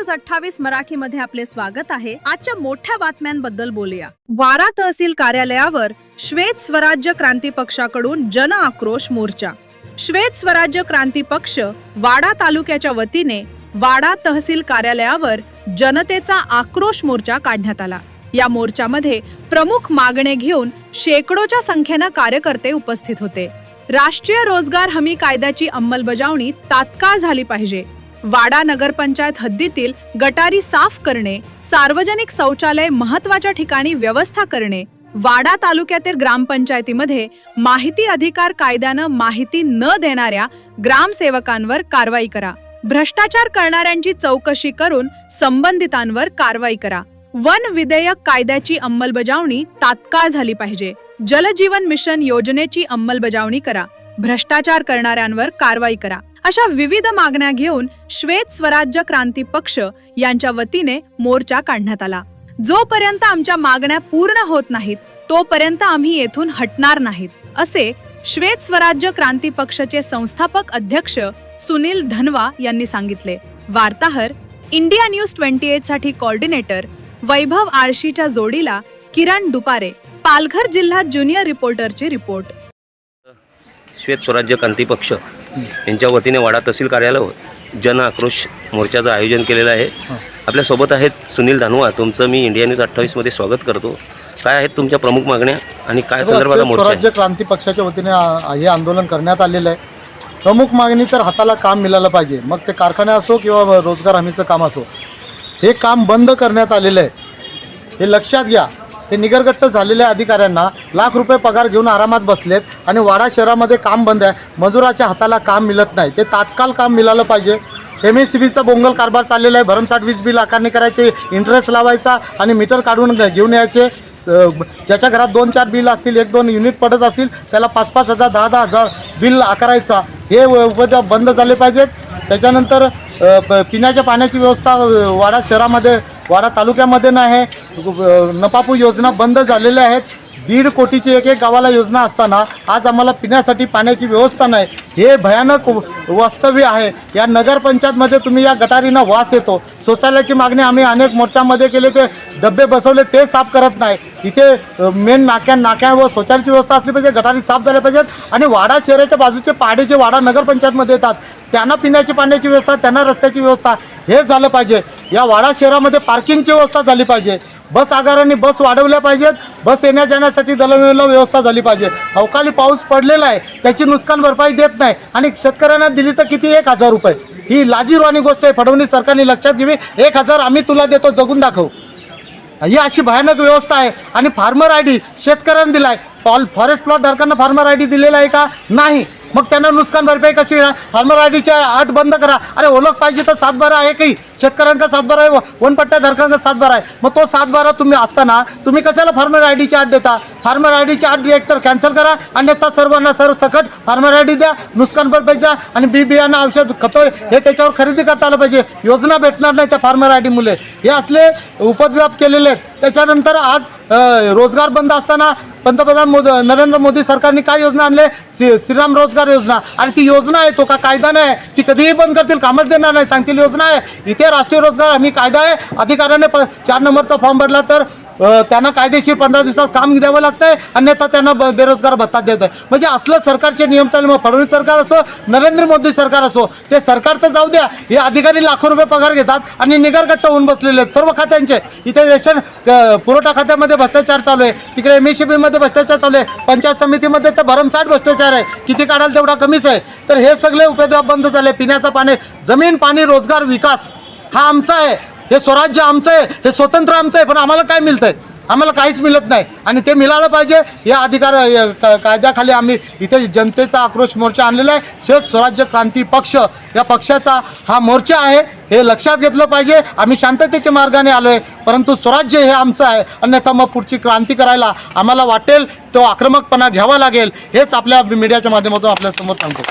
News 28 मराठीमध्ये आपले स्वागत आहे। आजच्या मोठ्या बातम्यांबद्दल बोलूया। वाडा तहसील कार्यालयावर श्वेत स्वराज्य क्रांती पक्षाकडून जन आक्रोश मोर्चा। श्वेत स्वराज्य क्रांती पक्ष वाडा तालुक्याच्या वतीने वाडा तहसील कार्यालयावर जनतेचा आक्रोश मोर्चा काढण्यात आला। या मोर्चामध्ये प्रमुख मागणे घेऊन शेकडोच्या संख्येने कार्यकर्ते उपस्थित होते। राष्ट्रीय रोजगार हमी कायद्याची अंमलबजावणी तात्काळ झाली पाहिजे। वाडा नगरपंचायत हद्दीतील गटारी साफ करणे, सार्वजनिक शौचालय महत्त्वाच्या ठिकाणी व्यवस्था करणे, वाडा तालुक्यातील ग्रामपंचायतीमध्ये माहिती अधिकार कायद्याने माहिती न देणाऱ्या ग्रामसेवकांवर कारवाई करा। भ्रष्टाचार करणाऱ्यांची चौकशी करून संबंधितांवर कारवाई करा। वन विधेयक कायद्याची अंमलबजावणी तात्काळ झाली पाहिजे। जल जीवन मिशन योजनेची अंमलबजावणी करा। भ्रष्टाचार करणाऱ्यांवर कारवाई करा। अशा विविध मागण्या घेऊन श्वेत स्वराज्य क्रांती पक्ष यांच्या वतीने मोर्चा काढण्यात आला। जोपर्यंत आमच्या मागण्या पूर्ण होत नाहीत तोपर्यंत आम्ही येथून हटणार नाहीत, असे श्वेत स्वराज्य क्रांती पक्षाचे संस्थापक अध्यक्ष सुनील धनवा यांनी सांगितले। वार्ताहर इंडिया न्यूज 28 साठी कोऑर्डिनेटर वैभव आरशीच्या जोडीला किरण दुपारे, पालघर जिल्हा ज्युनियर रिपोर्टरची रिपोर्ट। श्वेत स्वराज्य क्रांती पक्ष यांच्या वतीने वाडा तहसील कार्यालयावर जन आक्रोश मोर्चाचं आयोजन केलेलं आहे। आपल्या सोबत आहेत सुनील धनवा। तुमचं मी इंडिया न्यूज 28 मध्ये स्वागत करतो। काय आहेत तुमच्या प्रमुख मागण्या आणि काय संदर्भात मोर्चा? स्वराज्य क्रांती पक्षाच्या वतीने हे आंदोलन करण्यात आलेलं आहे। प्रमुख मागणी तर हाताला काम मिळालं पाहिजे, मग ते कारखाने असो किंवा रोजगार हमीचं काम असो, हे काम बंद करण्यात आलेलं आहे। हे लक्षात घ्या। हे निगरगट्ट झालेल्या अधिकाऱ्यांना लाख रुपये पगार घेऊन आरामात बसलेत आणि वाडा शहरामध्ये काम बंद आहे। मजुराच्या हाताला काम मिळत नाही, ते तात्काळ काम मिळालं पाहिजे। MSCBचा बोंगल कारभार चाललेला आहे। भरमसाठ वीज बिल आकारणी करायचे, इंटरेस्ट लावायचा आणि मीटर काढून घेऊन यायचे। ज्याच्या घरात 2-4 बिल असतील, 1-2 युनिट पडत असतील, त्याला 5-5 हजार 10-10 हजार बिल आकारायचा, हे उद्योग बंद झाले पाहिजेत। त्याच्यानंतर पिण्याच्या पाण्याची व्यवस्था वाडा शहरामध्ये, वाडा तालुक्यामध्ये नाही। नपापू योजना बंद झालेल्या आहेत। 1.5 कोटीची एक गावाला योजना असताना आज आम्हाला पिण्यासाठी पाण्याची व्यवस्था नाही, हे भयानक वास्तव्य आहे। या नगरपंचायतमध्ये तुम्ही या गटारींना वास येतो। शौचालयाची मागणी आम्ही अनेक मोर्चामध्ये केले, ते डब्बे बसवले, ते साफ करत नाही। इथे मेन नाक्यावर शौचालयाची व्यवस्था असली पाहिजे, गटारी साफ झाल्या पाहिजेत आणि वाडा शहराच्या बाजूचे पाडे जे वाडा नगरपंचायतमध्ये येतात त्यांना पिण्याची पाण्याची व्यवस्था, त्यांना रस्त्याची व्यवस्था, हे झालं पाहिजे। या वाडा शहरामध्ये पार्किंगची व्यवस्था झाली पाहिजे। बस आगारांनी बस वाढवल्या पाहिजेत। बस येण्या जाण्यासाठी दळणवळण व्यवस्था झाली पाहिजे। अवकाळी पाऊस पडलेला आहे, त्याची नुकसान भरपाई देत नाही आणि शेतकऱ्यांना दिली तर किती, 1,000 रुपये। ही लाजिरवाणी गोष्ट आहे। फडणवीस सरकारने लक्षात घ्यावी। 1,000 आम्ही तुला देतो, जगून दाखव, ही अशी भयानक व्यवस्था आहे। आणि फार्मर ID शेतकऱ्यांना दिलाय, फॉरेस्ट प्लॉट धारकांना फार्मर ID दिलेला आहे का? नाही। मग त्यांना नुकसान भरपाई कशी? फार्मर IDच्या 8 बंद करा। अरे ओळख पाहिजे तर 7/12 आहे काही, शेतकऱ्यांका 7/12 आहे, वनपट्ट्या धारकांका 7/12 आहे। मग तो 7/12 तुम्ही असताना तुम्ही कशाला फार्मर IDची 8 देता? फार्मर IDची 8 डिरेक्टर कॅन्सल करा, अन्यथा सर्वांना सकट फार्मर ID द्या, नुकसान भरपाईच्या आणि बियाणं औषध खतं हे त्याच्यावर खरेदी करता आलं पाहिजे। योजना भेटणार नाही त्या फार्मर ID मुले, हे असले उपद्व्याप केलेले आहेत। त्याच्यानंतर आज रोजगार बंद असताना पंतप्रधान नरेंद्र मोदी सरकारने काय योजना आणले? श्रीराम रोजगार योजना। आणि ती योजना आहे, तो का कायदा नाही? ती कधीही बंद करतील, कामच देणार नाही, सांगतील योजना आहे। इथे राष्ट्रीय रोजगार हमी कायदा आहे। अधिकाऱ्याने 4 नंबरचा फॉर्म भरला तर त्यांना कायदेशीर 15 दिवसात काम द्यावं लागतंय, अन्यथा त्यांना बेरोजगार भत्ता देत आहे। म्हणजे असलं सरकारचे नियम चालू। मग फडणवीस सरकार असो, नरेंद्र मोदी सरकार असो, ते सरकार तर जाऊ द्या, हे अधिकारी लाखो रुपये पगार घेतात आणि निगरगट्ट होऊन बसलेले आहेत सर्व खात्यांचे। इथे रेशन पुरवठा खात्यामध्ये भ्रष्टाचार चालू आहे, तिकडे MSCBमध्ये भ्रष्टाचार चालू आहे, पंचायत समितीमध्ये तर भरमसाठ भ्रष्टाचार आहे, किती काढाल तेवढा कमीच आहे। तर हे सगळे उपद्व्याप बंद झाले। पिण्याचं पाणी, जमीन, पाणी, रोजगार, विकास हा आमचा आहे। हे स्वराज्य आमचं आहे, हे स्वतंत्र आमचं आहे, पण आम्हाला काय मिळतंय? आम्हाला काहीच मिळत नाही आणि ते मिळालं पाहिजे। या अधिकार कायद्याखाली आम्ही इथे जनतेचा आक्रोश मोर्चा आणलेला आहे। श्वेत स्वराज्य क्रांती पक्ष या पक्षाचा हा मोर्चा आहे, हे लक्षात घेतलं पाहिजे। आम्ही शांततेच्या मार्गाने आलो आहे, परंतु स्वराज्य हे आमचं आहे, अन्यथा मग पुढची क्रांती करायला आम्हाला वाटेल तो आक्रमकपणा घ्यावा लागेल, हेच आपल्या मीडियाच्या माध्यमातून आपल्यासमोर सांगतो।